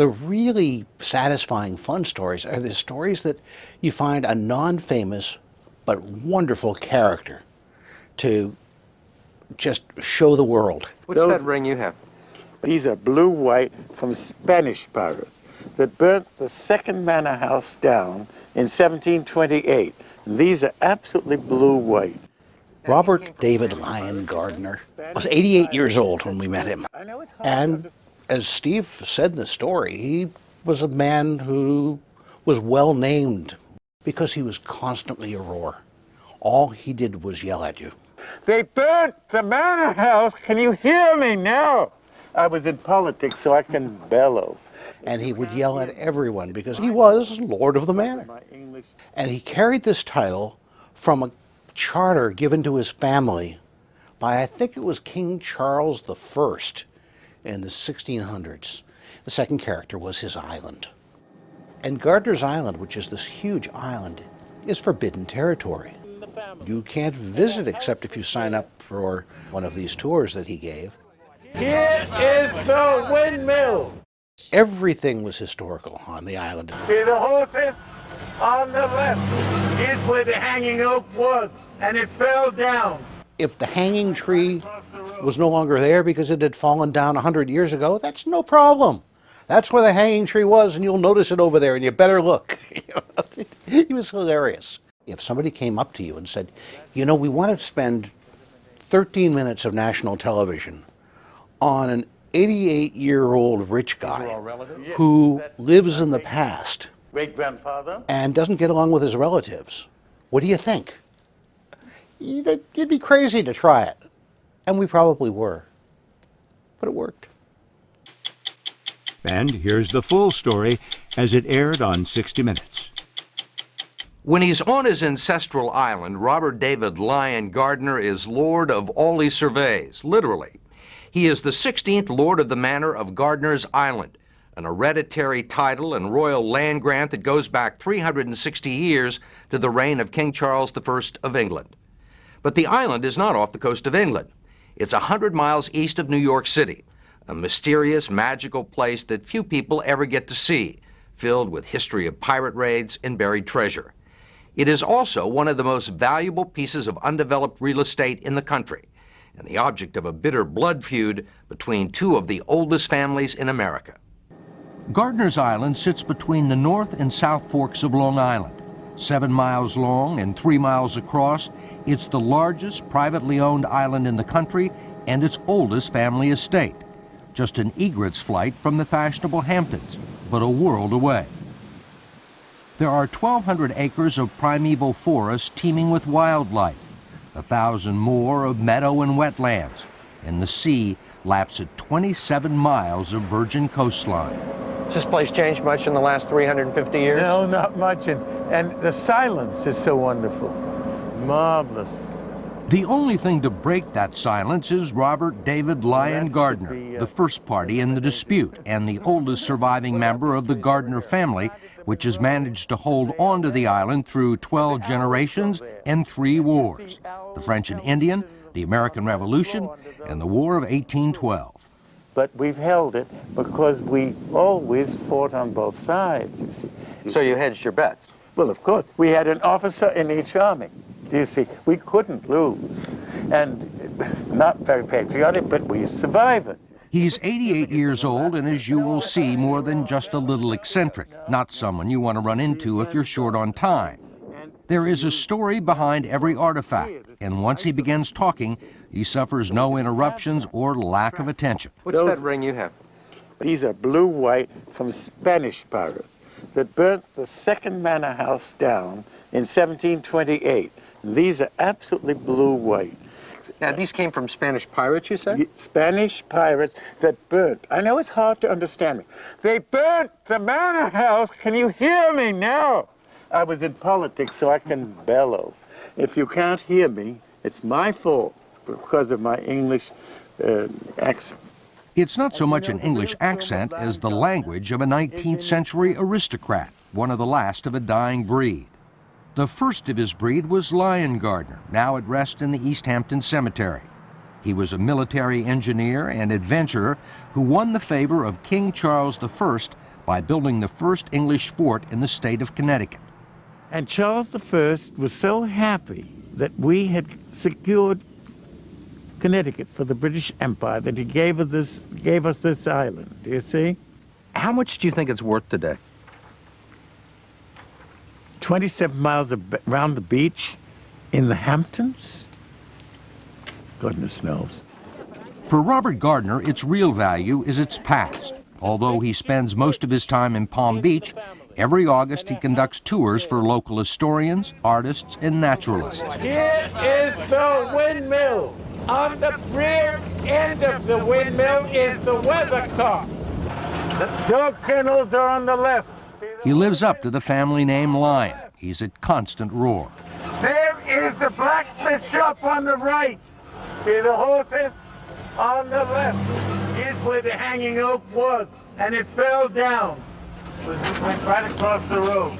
The really satisfying, fun stories are the stories that you find a non-famous but wonderful character to just show the world. What's that ring you have? These are blue-white from Spanish pirates that burnt the second manor house down in 1728. And these are absolutely blue-white. Robert David Lyon Gardiner was 88 years old when we met him. And as Steve said in the story, he was a man who was well named because he was constantly a roar. All he did was yell at you. They burnt the manor house. Can you hear me now? I was in politics, so I can bellow. And he would yell at everyone because he was Lord of the Manor. And he carried this title from a charter given to his family by, I think it was King Charles I in the 1600s. The second character was his island. And Gardiner's Island, which is this huge island, is forbidden territory. You can't visit except if you sign up for one of these tours that he gave. Here is the windmill. Everything was historical on the island. See the horses? On the left is where the hanging oak was, and it fell down. If the hanging tree was no longer there because it had fallen down 100 years ago, that's no problem. That's where the hanging tree was, and you'll notice it over there, and you better look. He was hilarious. If somebody came up to you and said, you know, we want to spend 13 minutes of national television on an 88-year-old rich guy who lives in the past Great-grandfather? and doesn't get along with his relatives, what do you think? You'd be crazy to try it. And we probably were. But it worked. And here's the full story as it aired on 60 Minutes. When he's on his ancestral island, Robert David Lyon Gardiner is Lord of all he surveys, literally. He is the 16th Lord of the Manor of Gardiner's Island, an hereditary title and royal land grant that goes back 360 years to the reign of King Charles I of England. But the island is not off the coast of England. It's 100 miles east of New York City, a mysterious, magical place that few people ever get to see, filled with history of pirate raids and buried treasure. It is also one of the most valuable pieces of undeveloped real estate in the country, and the object of a bitter blood feud between two of the oldest families in America. Gardiner's Island sits between the North and South Forks of Long Island. 7 miles long and 3 miles across, it's the largest privately owned island in the country and its oldest family estate. Just an egret's flight from the fashionable Hamptons, but a world away. There are 1,200 acres of primeval forest teeming with wildlife, 1,000 more of meadow and wetlands, and the sea laps at 27 miles of virgin coastline. Has this place changed much in the last 350 years? No, not much. And the silence is so wonderful. Marvelous. The only thing to break that silence is Robert David Lyon Gardiner, the first party in the dispute and the oldest surviving member of the Gardiner family, which has managed to hold on to the island through 12 generations and 3 wars: the French and Indian, the American Revolution, and the War of 1812. But we've held it because we always fought on both sides, you see. So you hedged your bets? Well, of course. We had an officer in each army. You see, we couldn't lose. And not very patriotic, but we survived it. He's 88 years old and, as you will see, more than just a little eccentric, not someone you want to run into if you're short on time. There is a story behind every artifact, and once he begins talking, he suffers no interruptions or lack of attention. What's that ring you have? These are blue-white from Spanish pirates that burnt the second manor house down in 1728. These are absolutely blue-white. Now, these came from Spanish pirates, you said? Spanish pirates that burnt. I know it's hard to understand me. They burnt the manor house. Can you hear me now? I was in politics, so I can bellow. If you can't hear me, it's my fault because of my English accent. It's not so much an English accent as the language of a 19th century aristocrat, one of the last of a dying breed. The first of his breed was Lyon Gardiner, now at rest in the East Hampton Cemetery. He was a military engineer and adventurer who won the favor of King Charles I by building the first English fort in the state of Connecticut. And Charles I was so happy that we had secured Connecticut for the British Empire that he gave us this island. Do you see? How much do you think it's worth today? 27 miles around the beach in the Hamptons? Goodness knows. For Robert Gardiner, its real value is its past. Although he spends most of his time in Palm Beach, every August he conducts tours for local historians, artists, and naturalists. Here is the windmill. On the rear end of the windmill is the weathercock. The dog kennels are on the left. He lives up to the family name Lyon. He's at constant roar. There is the blacksmith shop on the right. See the horses? On the left. Here's where the hanging oak was, and it fell down. It went right across the road.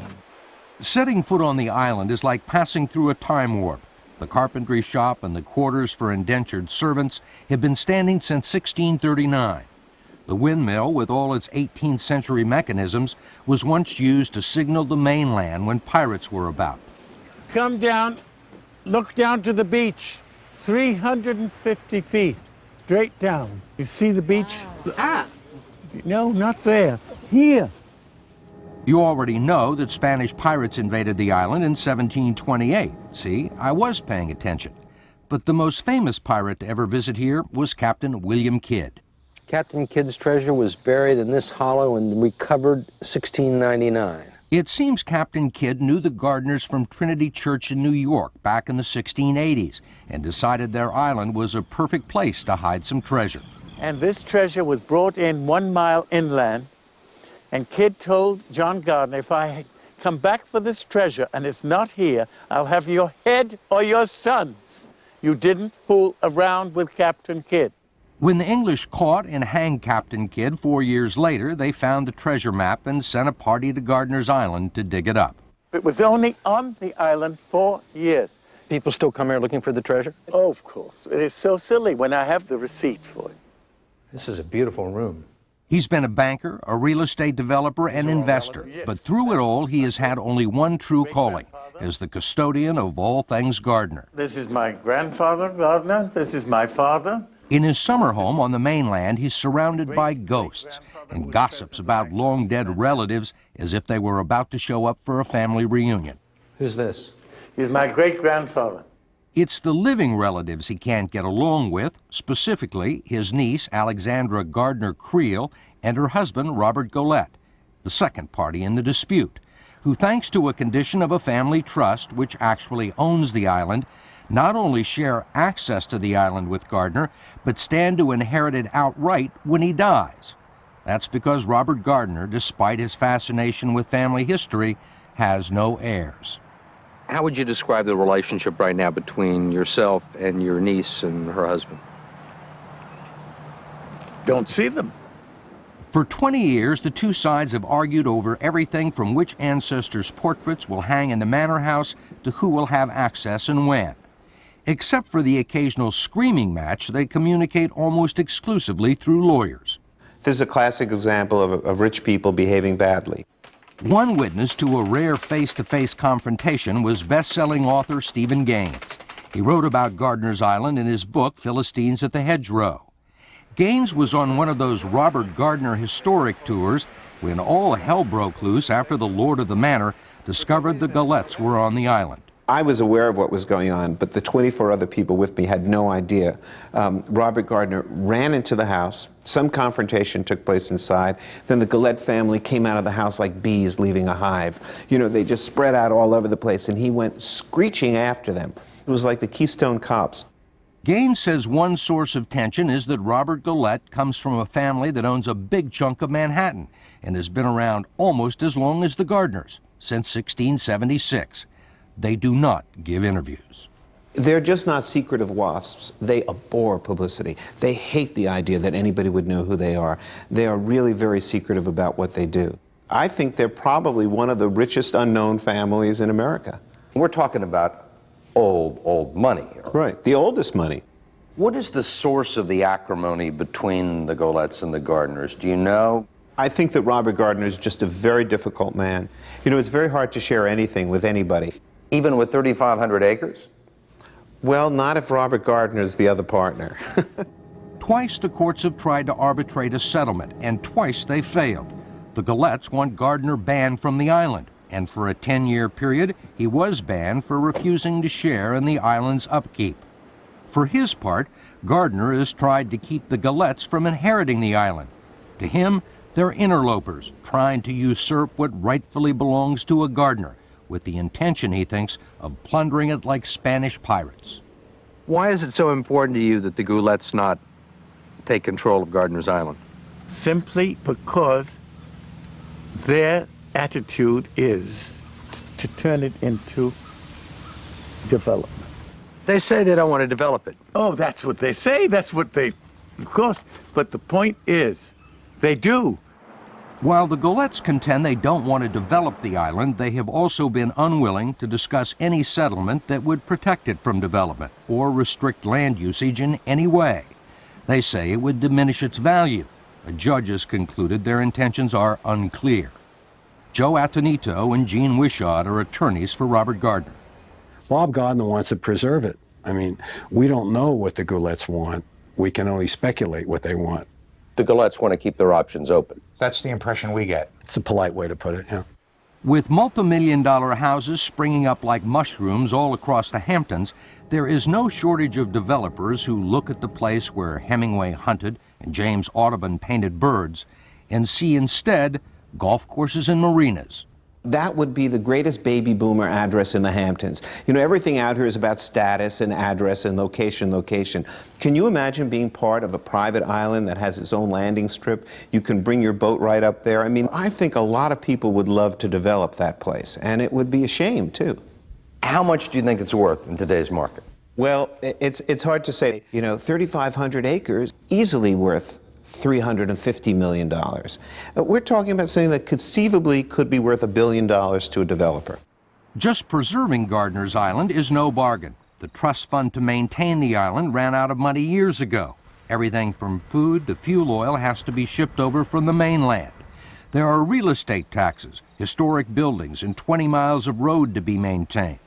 Setting foot on the island is like passing through a time warp. The carpentry shop and the quarters for indentured servants have been standing since 1639. The windmill, with all its 18th century mechanisms, was once used to signal the mainland when pirates were about. Come down, look down to the beach. 350 feet, straight down. You see the beach? Ah! No, not there. Here. You already know that Spanish pirates invaded the island in 1728. See, I was paying attention. But the most famous pirate to ever visit here was Captain William Kidd. Captain Kidd's treasure was buried in this hollow and recovered 1699. It seems Captain Kidd knew the Gardiners from Trinity Church in New York back in the 1680s and decided their island was a perfect place to hide some treasure. And this treasure was brought in 1 mile inland, and Kidd told John Gardiner, if I come back for this treasure and it's not here, I'll have your head or your sons. You didn't fool around with Captain Kidd. When the English caught and hanged Captain Kidd 4 years later, they found the treasure map and sent a party to Gardiner's Island to dig it up. It was only on the island 4 years. People still come here looking for the treasure? Oh, of course. It is so silly when I have the receipt for it. This is a beautiful room. He's been a banker, a real estate developer, and investor. But through it all, he has had only one true calling, as the custodian of all things Gardiner. This is my grandfather, Gardiner. This is my father. In his summer home on the mainland, he's surrounded by ghosts and gossips about long-dead relatives as if they were about to show up for a family reunion. Who's this? He's my great-grandfather. It's the living relatives he can't get along with, specifically his niece, Alexandra Gardiner Creel, and her husband, Robert Golette, the second party in the dispute, who, thanks to a condition of a family trust which actually owns the island, not only share access to the island with Gardiner, but stand to inherit it outright when he dies. That's because Robert Gardiner, despite his fascination with family history, has no heirs. How would you describe the relationship right now between yourself and your niece and her husband? Don't see them. For 20 years, the two sides have argued over everything from which ancestors' portraits will hang in the manor house to who will have access and when. Except for the occasional screaming match, they communicate almost exclusively through lawyers. This is a classic example of rich people behaving badly. One witness to a rare face-to-face confrontation was best-selling author Stephen Gaines. He wrote about Gardiner's Island in his book, Philistines at the Hedgerow. Gaines was on one of those Robert Gardiner historic tours when all hell broke loose after the Lord of the Manor discovered the Golettes were on the island. I was aware of what was going on, but the 24 other people with me had no idea. Robert Gardiner ran into the house. Some confrontation took place inside. Then the Golette family came out of the house like bees leaving a hive. You know, they just spread out all over the place, and he went screeching after them. It was like the Keystone Cops. Gaines says one source of tension is that Robert Golette comes from a family that owns a big chunk of Manhattan and has been around almost as long as the Gardiners, since 1676. They do not give interviews. They're just not secretive wasps. They abhor publicity. They hate the idea that anybody would know who they are. They are really very secretive about what they do. I think they're probably one of the richest unknown families in America. We're talking about old money here. Right, the oldest money. What is the source of the acrimony between the Golettes and the Gardiners? Do you know? I think that Robert Gardiner is just a very difficult man. You know, it's very hard to share anything with anybody. Even with 3,500 acres? Well, not if Robert Gardiner is the other partner. Twice the courts have tried to arbitrate a settlement, and twice they failed. The Gillettes want Gardiner banned from the island, and for a 10-year period, he was banned for refusing to share in the island's upkeep. For his part, Gardiner has tried to keep the Gillettes from inheriting the island. To him, they're interlopers trying to usurp what rightfully belongs to a Gardiner, with the intention, he thinks, of plundering it like Spanish pirates. Why is it so important to you that the Goulettes not take control of Gardiner's Island? Simply because their attitude is to turn it into development. They say they don't want to develop it. Oh, that's what they say. That's what they, of course. But the point is, they do. While the Goulettes contend they don't want to develop the island, they have also been unwilling to discuss any settlement that would protect it from development or restrict land usage in any way. They say it would diminish its value. A judge has concluded their intentions are unclear. Joe Attonito and Gene Wishart are attorneys for Robert Gardiner. Bob Gardiner wants to preserve it. I mean, we don't know what the Goulettes want. We can only speculate what they want. The Goulettes want to keep their options open. That's the impression we get. It's a polite way to put it, yeah. With multi-million-dollar houses springing up like mushrooms all across the Hamptons, there is no shortage of developers who look at the place where Hemingway hunted and James Audubon painted birds and see instead golf courses and marinas. That would be the greatest baby boomer address in the Hamptons. You know, everything out here is about status and address and location, location. Can you imagine being part of a private island that has its own landing strip? You can bring your boat right up there. I mean, I think a lot of people would love to develop that place, and it would be a shame, too. How much do you think it's worth in today's market? Well, it's hard to say. You know, 3,500 acres, easily worth $350 million. We're talking about something that conceivably could be worth $1 billion to a developer. Just preserving Gardiner's Island is no bargain. The trust fund to maintain the island ran out of money years ago. Everything from food to fuel oil has to be shipped over from the mainland. There are real estate taxes, historic buildings, and 20 miles of road to be maintained.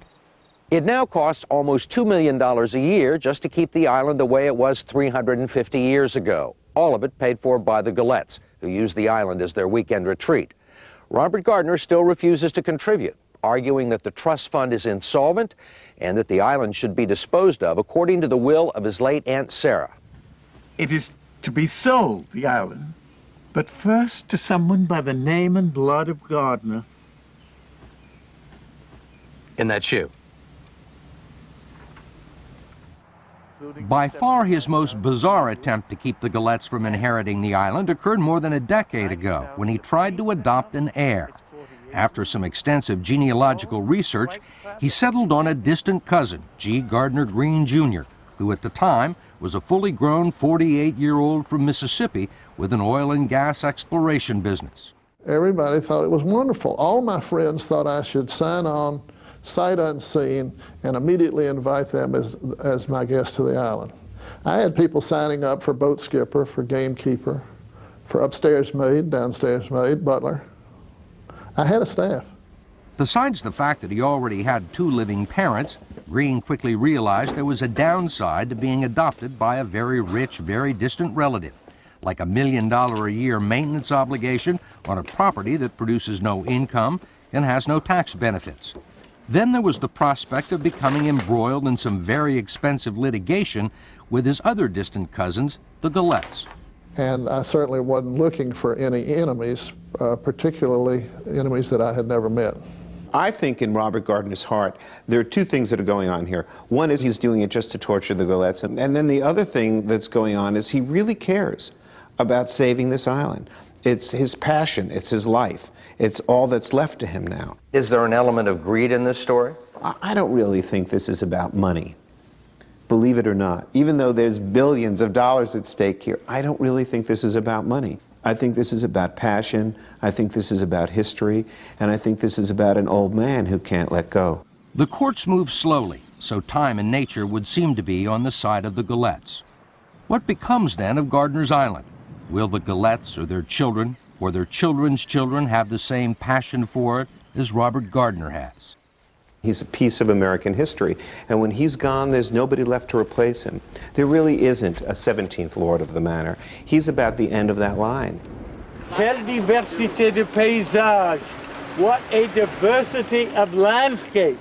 It now costs almost $2 million a year just to keep the island the way it was 350 years ago. All of it paid for by the Goulettes, who use the island as their weekend retreat. Robert Gardiner still refuses to contribute, arguing that the trust fund is insolvent and that the island should be disposed of according to the will of his late Aunt Sarah. It is to be sold, the island, but first to someone by the name and blood of Gardiner. In that shoe. By far his most bizarre attempt to keep the Goulettes from inheriting the island occurred more than a decade ago when he tried to adopt an heir. After some extensive genealogical research, he settled on a distant cousin, G. Gardiner Green, Jr., who at the time was a fully grown 48-year-old from Mississippi with an oil and gas exploration business. Everybody thought it was wonderful. All my friends thought I should sign on, sight unseen, and immediately invite them as my guest to the island. I had people signing up for boat skipper, for gamekeeper, for upstairs maid, downstairs maid, butler. I had a staff. Besides the fact that he already had 2 living parents, Green quickly realized there was a downside to being adopted by a very rich, very distant relative, like $1 million a year maintenance obligation on a property that produces no income and has no tax benefits. Then there was the prospect of becoming embroiled in some very expensive litigation with his other distant cousins, the Goulettes. And I certainly wasn't looking for any enemies, particularly enemies that I had never met. I think in Robert Gardiner's heart, there are 2 things that are going on here. One is he's doing it just to torture the Goulettes, and then the other thing that's going on is he really cares about saving this island. It's his passion, it's his life. It's all that's left to him now. Is there an element of greed in this story? I don't really think this is about money, believe it or not. Even though there's billions of dollars at stake here, I don't really think this is about money. I think this is about passion, I think this is about history, and I think this is about an old man who can't let go. The courts move slowly, so time and nature would seem to be on the side of the Goulettes. What becomes then of Gardiner's Island? Will the Goulettes or their children, where their children's children have the same passion for it as Robert Gardiner has. He's a piece of American history, and when he's gone, there's nobody left to replace him. There really isn't a 17th Lord of the Manor. He's about the end of that line. Quelle diversité de paysage! What a diversity of landscape!